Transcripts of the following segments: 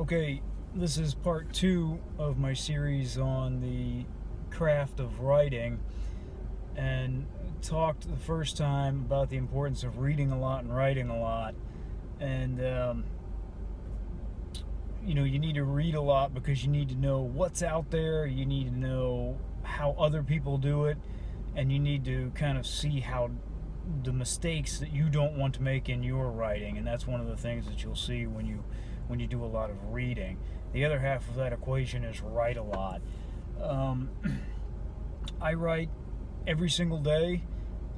Okay, this is part 2 of my series on the craft of writing, and talked the first time about the importance of reading a lot and writing a lot. And you need to read a lot because you need to know what's out there, you need to know how other people do it, and you need to kind of see how the mistakes that you don't want to make in your writing. And that's one of the things that you'll see when you do a lot of reading. The other half of that equation is write a lot. I write every single day,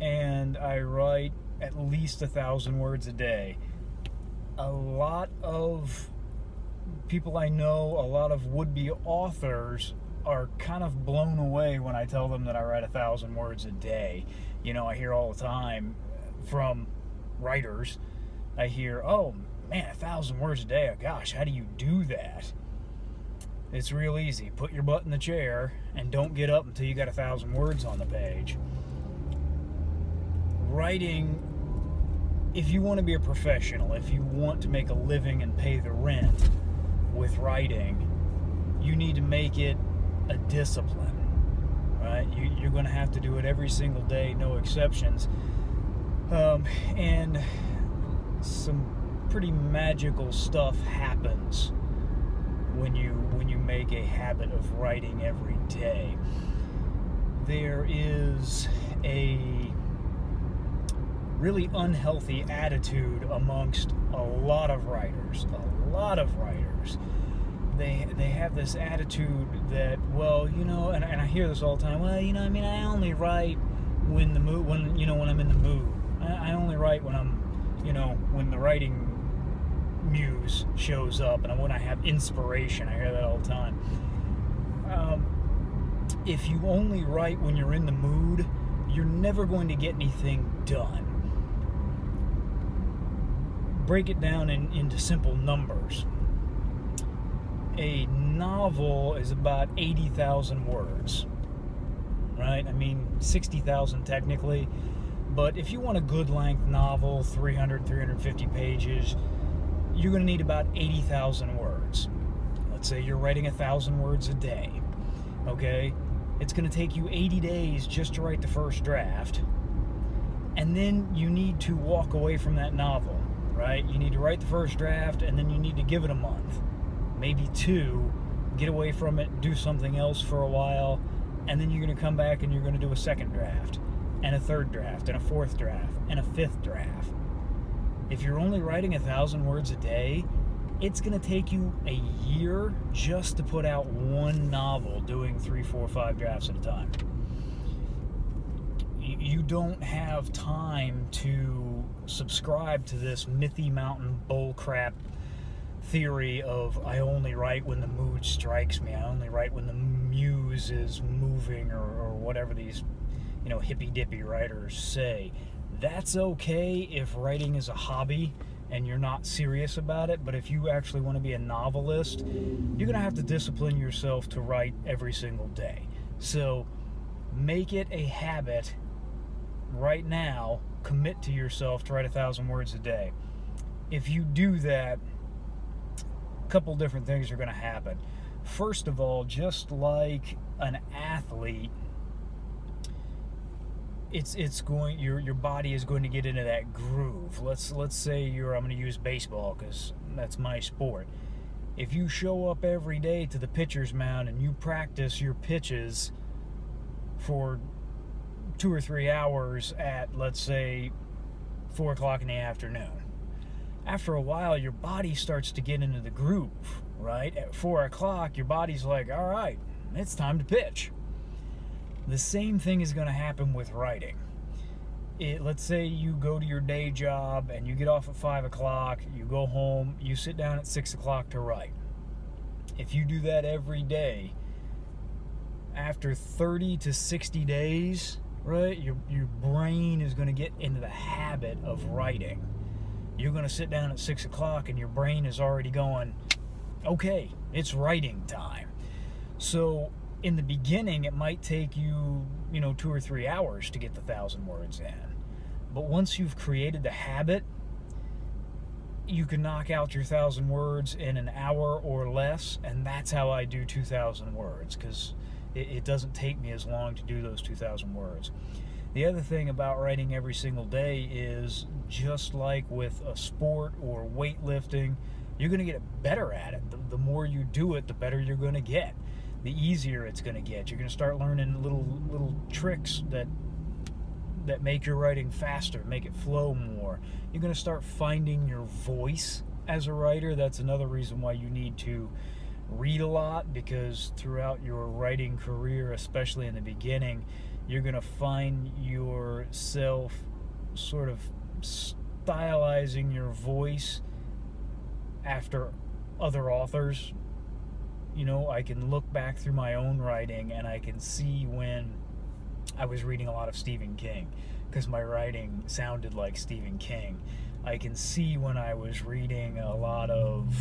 and I write at least 1,000 words a day. A lot of people I know, a lot of would-be authors, are kind of blown away when I tell them that I write 1,000 words a day. I hear all the time from writers, I hear, oh man, 1,000 words a day, gosh, how do you do that? It's real easy. Put your butt in the chair and don't get up until you got 1,000 words on the page. Writing, if you want to be a professional, if you want to make a living and pay the rent with writing, you need to make it a discipline, right? You're going to have to do it every single day, no exceptions. And some pretty magical stuff happens when you make a habit of writing every day. There is a really unhealthy attitude amongst a lot of writers. They have this attitude that, well, and I hear this all the time. Well, I only write when I'm in the mood. I only write when I'm, when the writing muse shows up and when I have inspiration. I hear that all the time. If you only write when you're in the mood, you're never going to get anything done. Break it down into simple numbers. A novel is about 80,000 words, right? 60,000 technically, but if you want a good length novel, 300, 350 pages, you're going to need about 80,000 words. Let's say you're writing 1,000 words a day, okay? It's going to take you 80 days just to write the first draft, and then you need to walk away from that novel, right? You need to write the first draft, and then you need to give it a month, maybe 2, get away from it, do something else for a while, and then you're going to come back and you're going to do a second draft, and a third draft, and a fourth draft, and a fifth draft. If you're only writing 1,000 words a day, it's going to take you a year just to put out one novel, doing 3, 4, 5 drafts at a time. You don't have time to subscribe to this Mithy Mountain bullcrap theory of I only write when the mood strikes me, I only write when the muse is moving, or whatever these hippy-dippy writers say. That's okay if writing is a hobby and you're not serious about it, but if you actually want to be a novelist, you're going to have to discipline yourself to write every single day. So make it a habit right now. Commit to yourself to write 1,000 words a day. If you do that, a couple different things are going to happen. First of all, just like an athlete, your body is going to get into that groove. Let's say I'm going to use baseball because that's my sport. If you show up every day to the pitcher's mound and you practice your pitches for 2 or 3 hours at, let's say, 4 o'clock in the afternoon, after a while your body starts to get into the groove, right? At 4 o'clock your body's like, all right, it's time to pitch. The same thing is going to happen with writing. Let's say you go to your day job and you get off at 5 o'clock, you go home, you sit down at 6 o'clock to write. If you do that every day, after 30 to 60 days, right, your brain is going to get into the habit of writing. You're going to sit down at 6 o'clock and your brain is already going, okay, it's writing time. So in the beginning, it might take you, 2 or 3 hours to get the 1,000 words in. But once you've created the habit, you can knock out your 1,000 words in an hour or less, and that's how I do 2,000 words, because it doesn't take me as long to do those 2,000 words. The other thing about writing every single day is, just like with a sport or weightlifting, you're going to get better at it. The more you do it, the better you're going to get. The easier it's going to get. You're going to start learning little tricks that make your writing faster, make it flow more. You're going to start finding your voice as a writer. That's another reason why you need to read a lot, because throughout your writing career, especially in the beginning, you're going to find yourself sort of stylizing your voice after other authors. You know, I can look back through my own writing and I can see when I was reading a lot of Stephen King, because my writing sounded like Stephen King. I can see when I was reading a lot of,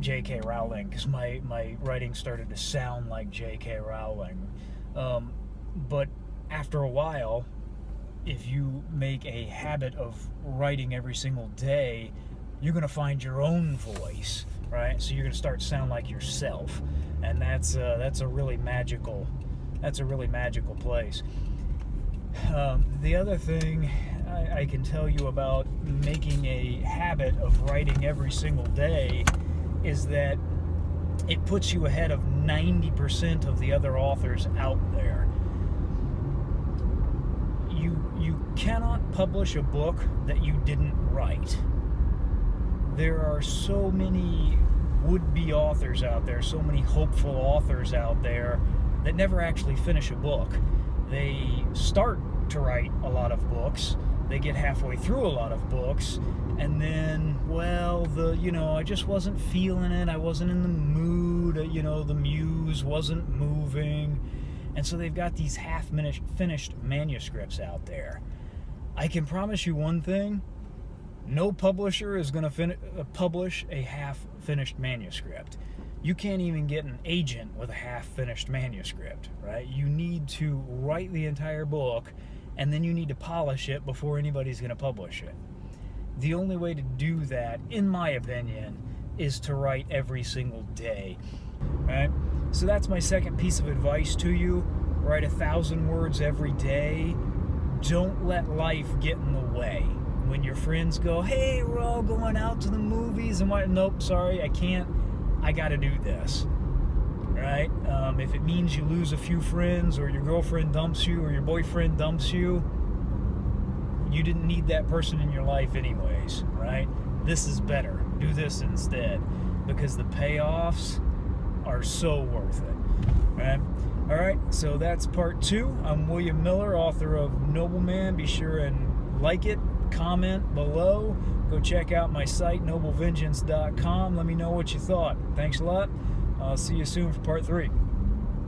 J.K. Rowling, because my writing started to sound like J.K. Rowling. But after a while, if you make a habit of writing every single day, you're going to find your own voice, right? So you're going to start to sound like yourself, and that's a really magical place. The other thing I can tell you about making a habit of writing every single day is that it puts you ahead of 90% of the other authors out there. You cannot publish a book that you didn't write. There are so many would-be authors out there, so many hopeful authors out there that never actually finish a book. They start to write a lot of books, they get halfway through a lot of books, and then, I just wasn't feeling it, I wasn't in the mood, the muse wasn't moving, and so they've got these half-finished manuscripts out there. I can promise you one thing: no publisher is going to publish a half-finished manuscript. You can't even get an agent with a half-finished manuscript, right? You need to write the entire book, and then you need to polish it before anybody's going to publish it. The only way to do that, in my opinion, is to write every single day, right? So that's my second piece of advice to you. Write 1,000 words every day. Don't let life get in the way. When your friends go, hey, we're all going out to the movies, and nope, sorry, I can't. I got to do this, right? If it means you lose a few friends, or your girlfriend dumps you, or your boyfriend dumps you, you didn't need that person in your life anyways, right? This is better. Do this instead, because the payoffs are so worth it, right? All right, so that's part 2. I'm William Miller, author of Nobleman. Be sure and like it, comment below. Go check out my site, noblevengeance.com. Let me know what you thought. Thanks a lot. I'll see you soon for part 3.